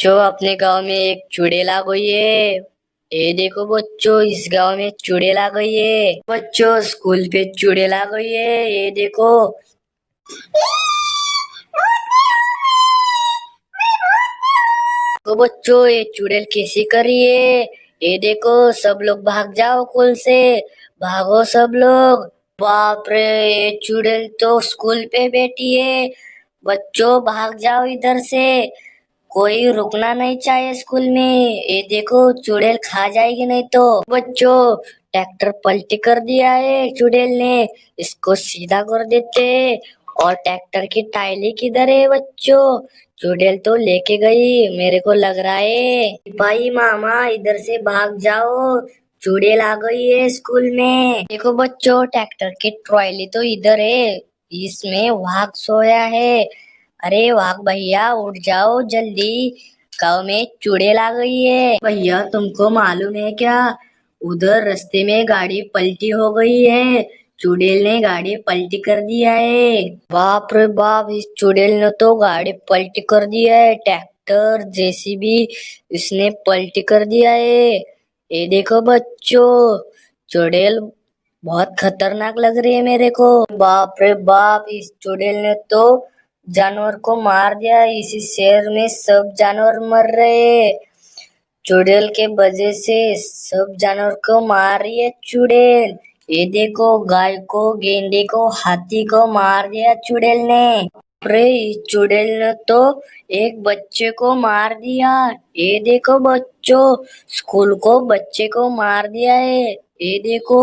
जो अपने गांव में एक चुड़ैल आ गई है। ये देखो बच्चों, इस गांव में चुड़ैल आ गई है। बच्चों, स्कूल पे चुड़ैल आ गई है, ये देखो। तो बच्चों, ये चुड़ैल कैसी कर रही है। ये देखो, सब लोग भाग जाओ स्कूल से। भागो सब लोग। बाप रे, ये चुड़ैल तो स्कूल पे बैठी है। बच्चों भाग जाओ इधर से। कोई रुकना नहीं चाहिए स्कूल में। ये देखो, चुड़ैल खा जाएगी नहीं तो। बच्चों, ट्रैक्टर पलटी कर दिया है चुड़ैल ने। इसको सीधा कर देते हैं। और ट्रैक्टर की टायली किधर है बच्चों। चुड़ैल तो लेके गई मेरे को लग रहा है। भाई मामा, इधर से भाग जाओ। चुड़ैल आ गई है स्कूल में। देखो बच्चों, ट्रैक्टर की ट्रॉली तो इधर है। इसमें वाघ सोया है। अरे वाघ भैया, उठ जाओ जल्दी। गांव में चुड़ैल आ गई है। भैया, तुमको मालूम है क्या, उधर रास्ते में गाड़ी पलटी हो गई है। चुड़ैल ने गाड़ी पलटी कर दिया है। बाप रे बाप, इस चुड़ैल ने तो गाड़ी पलटी कर दिया है। ट्रैक्टर जेसीबी इसने पलटी कर दिया है। ये देखो बच्चों, चुड़ैल बहुत खतरनाक लग रही है मेरे को। बाप रे बाप, इस चुड़ैल ने तो जानवर को मार दिया। इसी शहर में सब जानवर मर रहे हैं। चुड़ैल के वजह से सब जानवर को मार रही है चुड़ैल। ये देखो, गाय को, गेंडे को, हाथी को मार दिया चुड़ैल ने। अरे, इस चुड़ैल ने तो एक बच्चे को मार दिया। ये देखो बच्चों, स्कूल को बच्चे को मार दिया है। ये देखो।